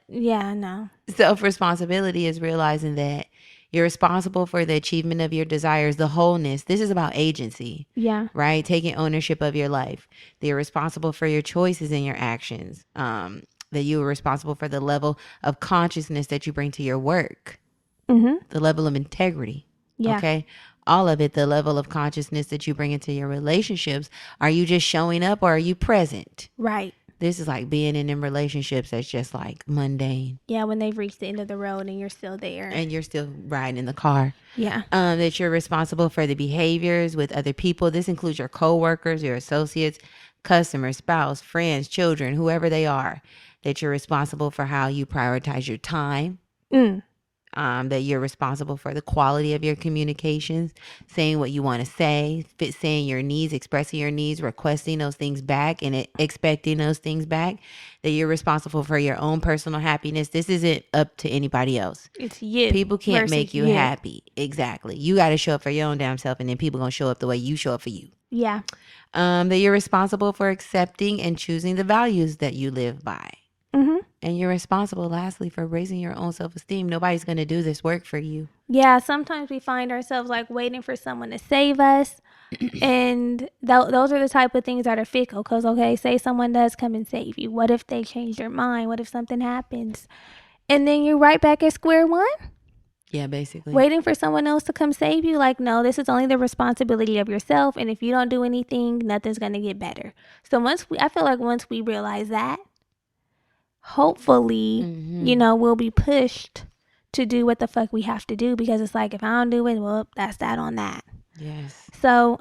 no. Self-responsibility is realizing that you're responsible for the achievement of your desires, the wholeness. This is about agency. Yeah. Right? Taking ownership of your life. You're responsible for your choices and your actions. that you are responsible for the level of consciousness that you bring to your work, the level of integrity. Yeah. Okay. All of it, the level of consciousness that you bring into your relationships. Are you just showing up or are you present? Right. This is like being in them relationships that's just like mundane. Yeah, when they've reached the end of the road and you're still there. And you're still riding in the car. Yeah. That you're responsible for the behaviors with other people. This includes your coworkers, your associates, customers, spouse, friends, children, whoever they are. That you're responsible for how you prioritize your time. That you're responsible for the quality of your communications, saying what you want to say, saying your needs, expressing your needs, requesting those things back and expecting those things back, that you're responsible for your own personal happiness. This isn't up to anybody else. It's you. People can't make you happy. Exactly. You got to show up for your own damn self, and then people going to show up the way you show up for you. Yeah. That you're responsible for accepting and choosing the values that you live by. And you're responsible, lastly, for raising your own self-esteem. Nobody's going to do this work for you. Yeah, sometimes we find ourselves like waiting for someone to save us. And those are the type of things that are fickle. Because, okay, say someone does come and save you. What if they change their mind? What if something happens? And then you're right back at square one? Yeah, basically. Waiting for someone else to come save you? Like, no, this is only the responsibility of yourself. And if you don't do anything, nothing's going to get better. So I feel like once we realize that, hopefully, we'll be pushed to do what the fuck we have to do, because it's like, if I don't do it, well, that's that on that. Yes. So,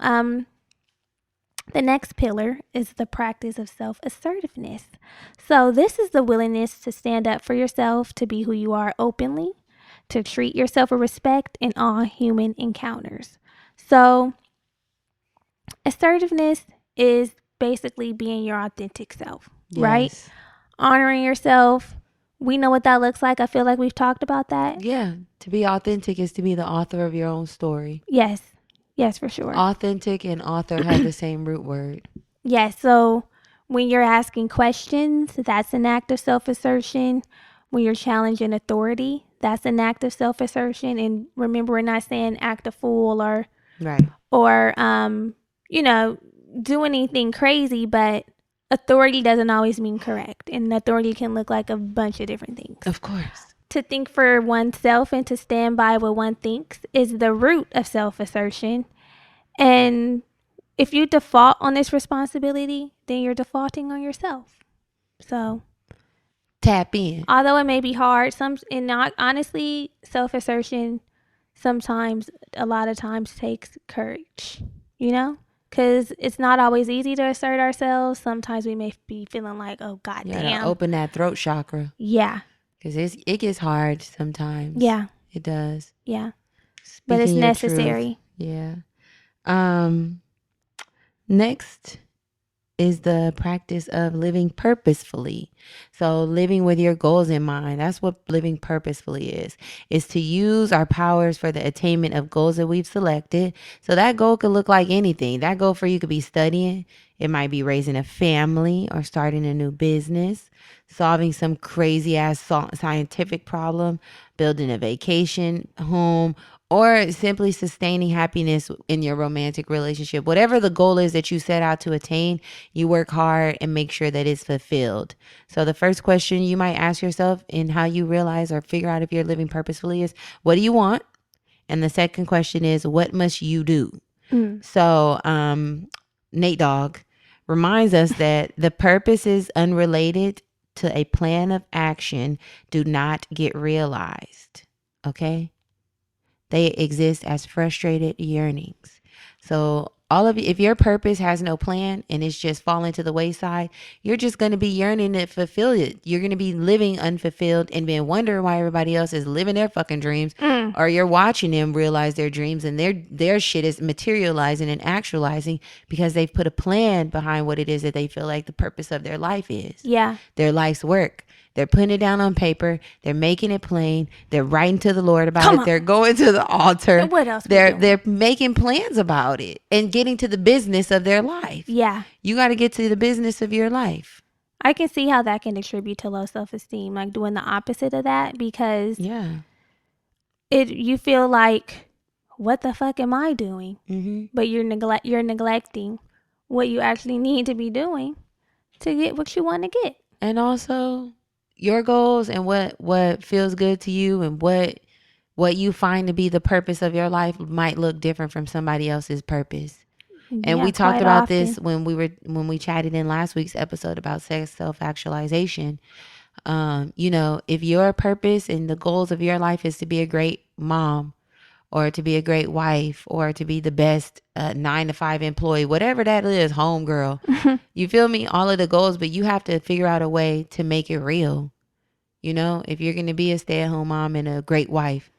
the next pillar is the practice of self-assertiveness. So this is the willingness to stand up for yourself, to be who you are openly, to treat yourself with respect in all human encounters. So assertiveness is basically being your authentic self, right? Honoring yourself. We know what that looks like. I feel like we've talked about that. Yeah. To be authentic is to be the author of your own story. Yes. Yes, for sure. Authentic and author have the same root word. Yes. So when you're asking questions, that's an act of self-assertion. When you're challenging authority, that's an act of self-assertion. And remember, we're not saying act a fool or do anything crazy, but authority doesn't always mean correct. And authority can look like a bunch of different things. Of course. To think for oneself and to stand by what one thinks is the root of self-assertion. And if you default on this responsibility, then you're defaulting on yourself. So tap in. Although it may be hard, honestly, self-assertion sometimes, a lot of times, takes courage, because it's not always easy to assert ourselves. Sometimes we may be feeling like, oh, goddamn. Yeah, open that throat chakra. Yeah. Because it gets hard sometimes. Yeah. It does. Yeah. But it's necessary. Truth. Yeah. Next is the practice of living purposefully. So living with your goals in mind. That's what living purposefully is to use our powers for the attainment of goals that we've selected. So that goal could look like anything. That goal for you could be studying. It might be raising a family or starting a new business, solving some crazy ass scientific problem, building a vacation home, or simply sustaining happiness in your romantic relationship. Whatever the goal is that you set out to attain, you work hard and make sure that it's fulfilled. So the first question you might ask yourself in how you realize or figure out if you're living purposefully is, what do you want? And the second question is, what must you do? So Nate Dogg reminds us that the purposes unrelated to a plan of action do not get realized. Okay? They exist as frustrated yearnings. So if your purpose has no plan and it's just falling to the wayside, you're just going to be yearning to fulfill it. You're going to be living unfulfilled and being wondering why everybody else is living their fucking dreams, or you're watching them realize their dreams and their shit is materializing and actualizing because they've put a plan behind what it is that they feel like the purpose of their life is. Yeah. Their life's work. They're putting it down on paper. They're making it plain. They're writing to the Lord about it. They're going to the altar. And what else? They're making plans about it and getting to the business of their life. Yeah. You got to get to the business of your life. I can see how that can attribute to low self-esteem, like doing the opposite of that, because you feel like, what the fuck am I doing? Mm-hmm. But you're neglecting what you actually need to be doing to get what you want to get. And also, your goals and what feels good to you and what you find to be the purpose of your life might look different from somebody else's purpose. And we talked about this when we chatted in last week's episode about self-actualization. If your purpose and the goals of your life is to be a great mom or to be a great wife or to be the best 9-to-5 employee, whatever that is, homegirl, you feel me? All of the goals, but you have to figure out a way to make it real. If you're going to be a stay-at-home mom and a great wife,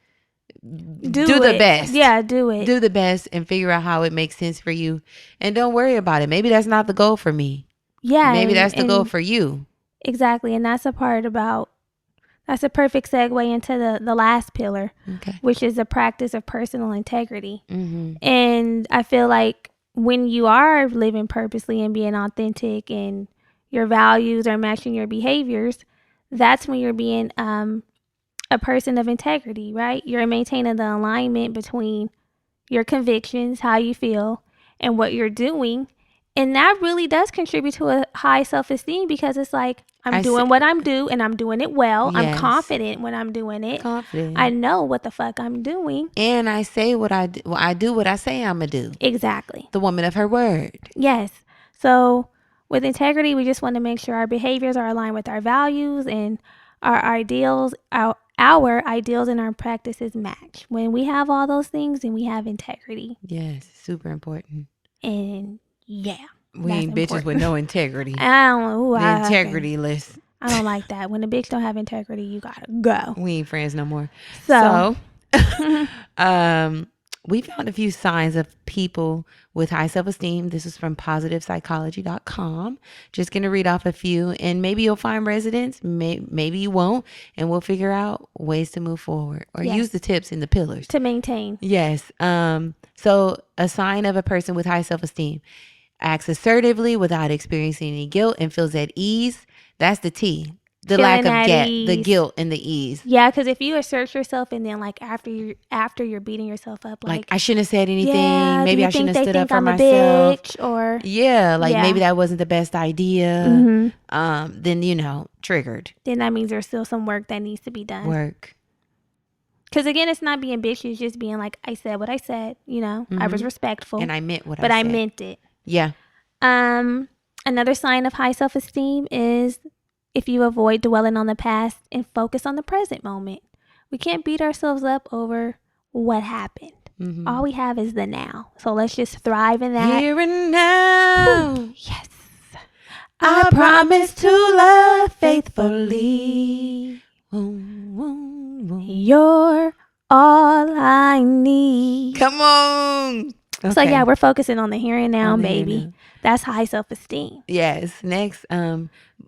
do the best. Yeah, do it. Do the best and figure out how it makes sense for you. And don't worry about it. Maybe that's not the goal for me. Yeah. Maybe that's the goal for you. Exactly. And that's a perfect segue into the last pillar, which is the practice of personal integrity. Mm-hmm. And I feel like when you are living purposely and being authentic and your values are matching your behaviors, that's when you're being a person of integrity, right? You're maintaining the alignment between your convictions, how you feel, and what you're doing. And that really does contribute to a high self-esteem because it's like, I'm doing what I'm doing and I'm doing it well. Yes. I'm confident when I'm doing it. I know what the fuck I'm doing. And I say what I do. Well, I do what I say I'm going to do. Exactly. The woman of her word. Yes. So with integrity, we just want to make sure our behaviors are aligned with our values and our ideals, our ideals and our practices match. When we have all those things, then we have integrity. Yes. Super important. And yeah. We ain't bitches with no integrity. I don't know who the integrity list. I don't like that. When a bitch don't have integrity, you gotta go. We ain't friends no more. So we found a few signs of people with high self-esteem. This is from positivepsychology.com. Just going to read off a few and maybe you'll find resonance. Maybe you won't. And we'll figure out ways to move forward or use the tips in the pillars. To maintain. Yes. So a sign of a person with high self-esteem: acts assertively without experiencing any guilt and feels at ease. That's the T. The lack of the guilt and the ease. Yeah, because if you assert yourself and then like after you're beating yourself up, like I shouldn't have said anything. Yeah, maybe I shouldn't have stood up for I'm myself. A bitch, or maybe that wasn't the best idea. Mm-hmm. Then triggered. Then that means there's still some work that needs to be done. Because again, it's not being bitchy. It's just being like, I said what I said. Mm-hmm. I was respectful, and I meant what I said. But I meant it. Yeah. Another sign of high self-esteem is if you avoid dwelling on the past and focus on the present moment. We can't beat ourselves up over what happened. Mm-hmm. All we have is the now. So let's just thrive in that. Here and now. Ooh, yes. I promise to love faithfully. You're all I need. Come on. Okay. So yeah, we're focusing on the here and now, baby. That's high self-esteem. Yes. Next,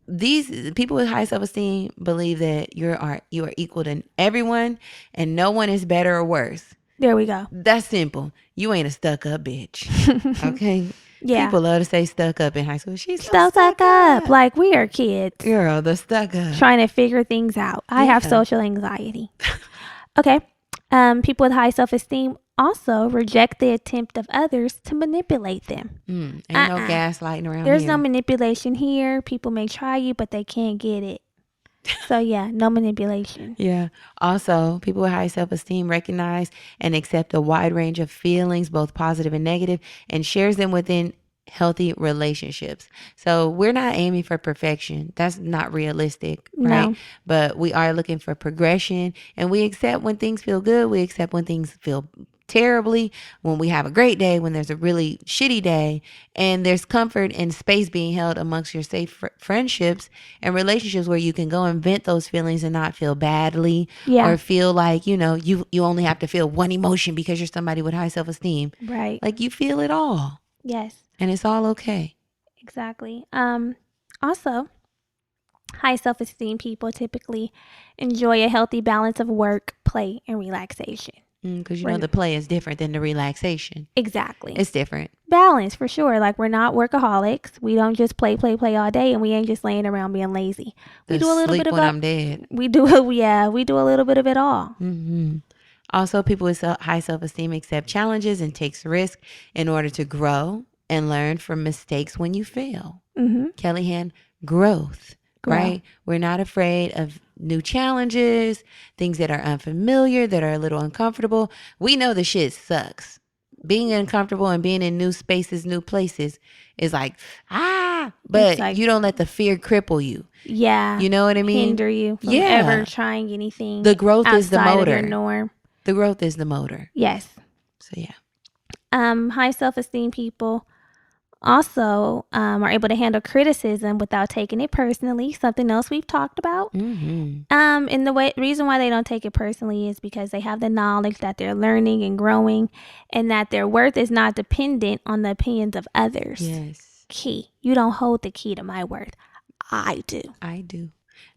these people with high self-esteem believe that you are equal to everyone and no one is better or worse. There we go. That's simple. You ain't a stuck-up bitch. Okay? Yeah. People love to say stuck up in high school. She's so stuck up. Like we are kids. Girl, the stuck up. Trying to figure things out. I have social anxiety. Okay. People with high self-esteem also reject the attempt of others to manipulate them. Ain't no gaslighting around There's here. no manipulation here. People may try you, but they can't get it. So yeah, no manipulation. Yeah. Also, people with high self-esteem recognize and accept a wide range of feelings, both positive and negative, and shares them within healthy relationships. So we're not aiming for perfection. That's not realistic, right? No. But we are looking for progression, and we accept when things feel good. We accept when things feel terribly, when we have a great day, when there's a really shitty day, and there's comfort and space being held amongst your safe friendships and relationships where you can go and vent those feelings and not feel badly or feel like, you only have to feel one emotion because you're somebody with high self-esteem. Right. Like you feel it all. Yes. And it's all okay. Exactly. Also, high self-esteem people typically enjoy a healthy balance of work, play, and relaxation. Because the play is different than the relaxation. Exactly. It's different. Balance for sure. Like we're not workaholics. We don't just play all day, and we ain't just laying around being lazy. We do a little bit of I'm dead. We do a little bit of it all. Mm-hmm. Also, people with high self-esteem accept challenges and takes risk in order to grow and learn from mistakes when you fail. Mm-hmm. Kellyanne, growth. right? We're not afraid of new challenges, things that are unfamiliar, that are a little uncomfortable. We know the shit sucks. Being uncomfortable and being in new spaces, new places is like, but like, you don't let the fear cripple you. Yeah. You know what I mean? Hinder you from ever trying anything. The growth is the motor. Of your norm. The growth is the motor. Yes. So yeah. High self-esteem people also are able to handle criticism without taking it personally. Something else we've talked about. Mm-hmm. And the reason why they don't take it personally is because they have the knowledge that they're learning and growing, and that their worth is not dependent on the opinions of others. Yes. Key. You don't hold the key to my worth. I do.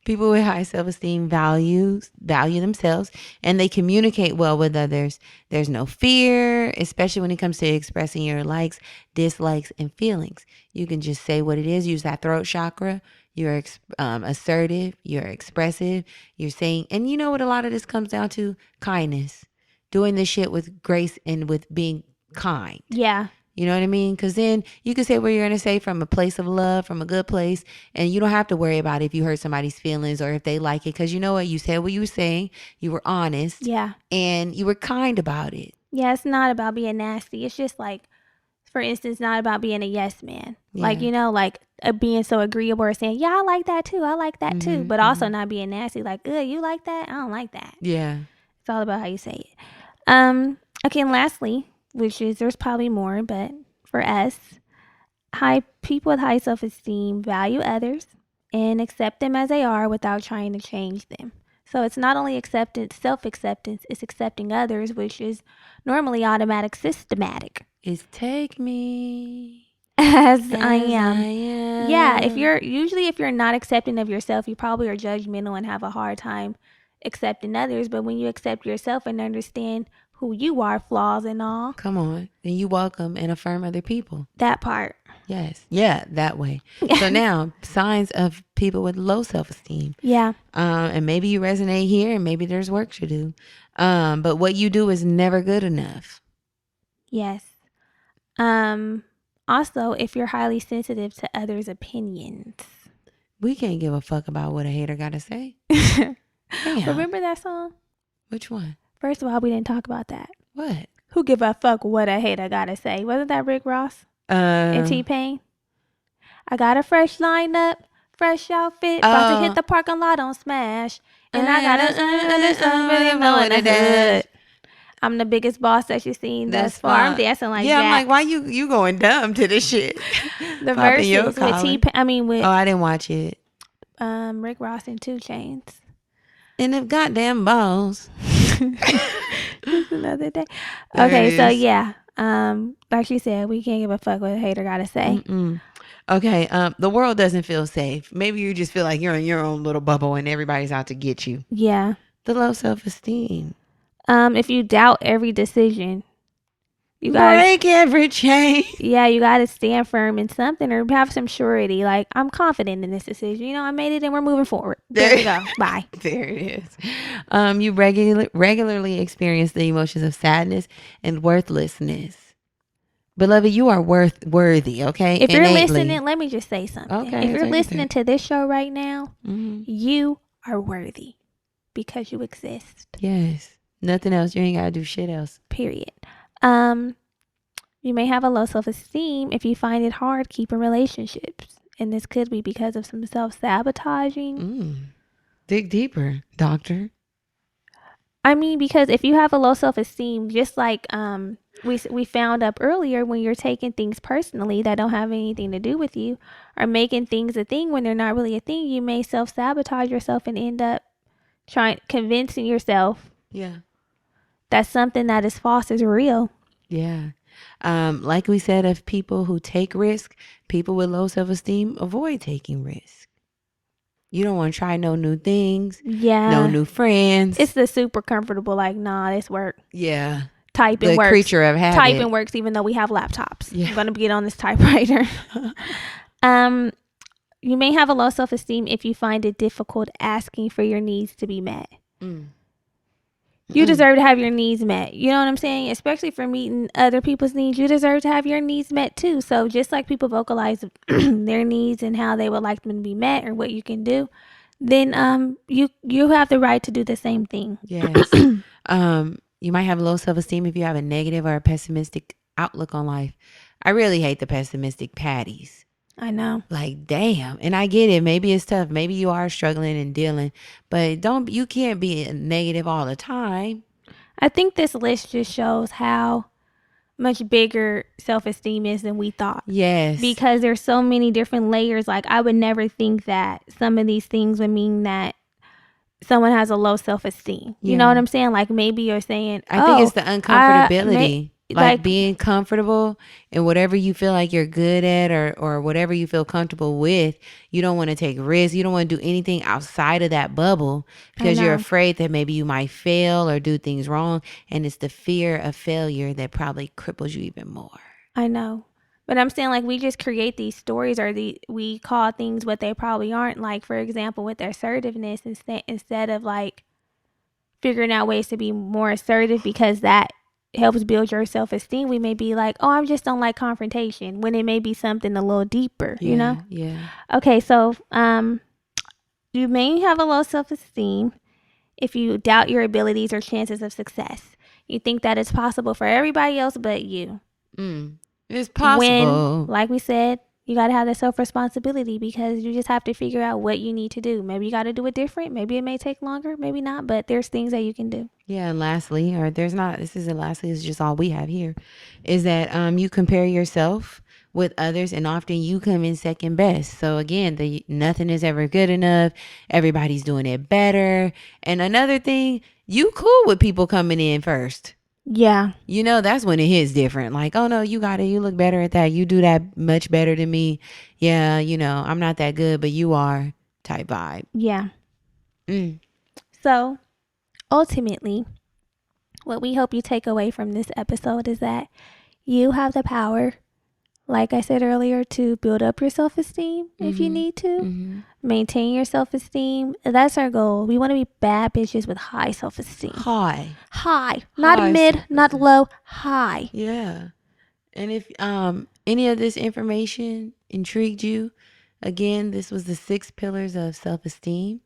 People with high self-esteem value themselves, and they communicate well with others. There's no fear, especially when it comes to expressing your likes, dislikes, and feelings. You can just say what it is. Use that throat chakra. You're assertive. You're expressive. You're saying, and you know what a lot of this comes down to? Kindness. Doing this shit with grace and with being kind. Yeah. You know what I mean? Because then you can say what you're going to say from a place of love, from a good place. And you don't have to worry about if you hurt somebody's feelings or if they like it. Because you know what? You said what you were saying. You were honest. Yeah. And you were kind about it. Yeah, it's not about being nasty. It's just like, for instance, not about being a yes man. Yeah. Like, you know, like being so agreeable or saying, yeah, I like that too. I like that too. But also not being nasty. Like, you like that? I don't like that. Yeah. It's all about how you say it. Okay, and lastly, which is, there's probably more, but for us, people with high self-esteem value others and accept them as they are without trying to change them. So it's not only self-acceptance, it's accepting others, which is normally automatic, systematic. It's take me as I am. Yeah, if you're not accepting of yourself, you probably are judgmental and have a hard time accepting others. But when you accept yourself and understand who you are, flaws and all. Come on. And you welcome and affirm other people. That part. Yes. Yeah, that way. So now, signs of people with low self-esteem. Yeah. And maybe you resonate here and maybe there's work to do. But what you do is never good enough. Yes. Also, if you're highly sensitive to others' opinions. We can't give a fuck about what a hater got to say. Remember that song? Which one? First of all, we didn't talk about that. What? Who give a fuck what a hater gotta say? Wasn't that Rick Ross and T-Pain? I got a fresh lineup, fresh outfit, about to hit the parking lot on Smash, and I got a in the hood. I'm the biggest boss that you've seen thus far. I'm dancing like Jack. I'm like, why you going dumb to this shit? The verses with T-Pain. I didn't watch it. Rick Ross and 2 Chainz. And them goddamn balls. Another day. Okay, so yeah. Like you said, we can't give a fuck what a hater gotta say. Okay, the world doesn't feel safe. Maybe you just feel like you're in your own little bubble and everybody's out to get you. Yeah. The low self-esteem. If you doubt every decision, you gotta break every chain. Yeah, you gotta stand firm in something or have some surety. Like, I'm confident in this decision. You know, I made it and we're moving forward. There we go. Bye. There it is. You regularly experience the emotions of sadness and worthlessness. Beloved, you are worthy, okay? If you're listening, let me just say something. Okay. If you're listening to this show right now, you are worthy because you exist. Yes. Nothing else. You ain't gotta do shit else. Period. You may have a low self-esteem if you find it hard keeping relationships. And this could be because of some self-sabotaging. Dig deeper, doctor. I mean, because if you have a low self-esteem, just like we found up earlier, when you're taking things personally that don't have anything to do with you, or making things a thing when they're not really a thing, you may self-sabotage yourself and end up convincing yourself that something that is false is real. Yeah. Like we said, of people who take risk, people with low self-esteem avoid taking risk. You don't want to try no new things. Yeah. No new friends. It's the super comfortable, like, nah, this work. Yeah. Typing works. The creature of habit. Typing works even though we have laptops. Yeah. I'm going to get on this typewriter. You may have a low self-esteem if you find it difficult asking for your needs to be met. You deserve to have your needs met. You know what I'm saying? Especially for meeting other people's needs, you deserve to have your needs met too. So just like people vocalize their needs and how they would like them to be met or what you can do, then you have the right to do the same thing. Yes. You might have low self-esteem if you have a negative or a pessimistic outlook on life. I really hate the pessimistic patties. I know. Like, damn. And I get it. Maybe it's tough. Maybe you are struggling and dealing, but you can't be negative all the time. I think this list just shows how much bigger self-esteem is than we thought. Yes. Because there's so many different layers. Like, I would never think that some of these things would mean that someone has a low self-esteem. You know what I'm saying? Like, maybe you're saying, I think it's the uncomfortability. Like being comfortable in whatever you feel like you're good at or whatever you feel comfortable with. You don't want to take risks. You don't want to do anything outside of that bubble because you're afraid that maybe you might fail or do things wrong. And it's the fear of failure that probably cripples you even more. I know. But I'm saying, like, we just create these stories or we call things what they probably aren't. Like, for example, with assertiveness, instead of, like, figuring out ways to be more assertive because that helps build your self-esteem, we may be like, oh, I just don't like confrontation, when it may be something a little deeper, you know? Yeah. Okay, so you may have a low self-esteem if you doubt your abilities or chances of success. You think that it's possible for everybody else but you. It's possible. When, like we said, you got to have that self-responsibility because you just have to figure out what you need to do. Maybe you got to do it different. Maybe it may take longer. Maybe not. But there's things that you can do. Yeah. And lastly, this is just all we have here, is that you compare yourself with others and often you come in second best. So again, nothing is ever good enough. Everybody's doing it better. And another thing, you cool with people coming in first. Yeah. You know, that's when it hits different. Like, oh no, you got it. You look better at that. You do that much better than me. Yeah, you know, I'm not that good, but you are, type vibe. Yeah. So ultimately, what we hope you take away from this episode is that you have the power, like I said earlier, to build up your self-esteem if you need to. Maintain your self-esteem. That's our goal. We want to be bad bitches with high self-esteem. High. Not mid, not low, high. Yeah. And if any of this information intrigued you, again, this was the 6 pillars of self-esteem.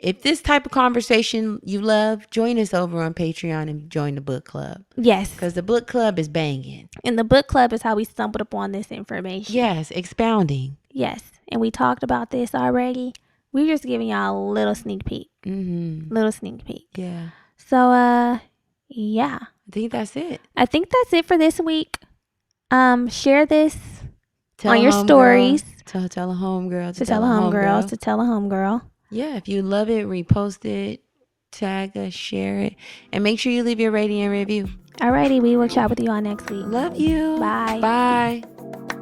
If this type of conversation you love, join us over on Patreon and join the book club. Yes. Because the book club is banging. And the book club is how we stumbled upon this information. Yes, expounding. Yes. And we talked about this already. We're just giving y'all a little sneak peek. Little sneak peek. Yeah. So, yeah. I think that's it. I think that's it for this week. Share this on your stories. Tell a homegirl. To tell a homegirl. To tell a homegirl. Yeah, if you love it, repost it, tag us, share it, and make sure you leave your rating and review. Alrighty, we will chat with you all next week. Love you. Bye. Bye.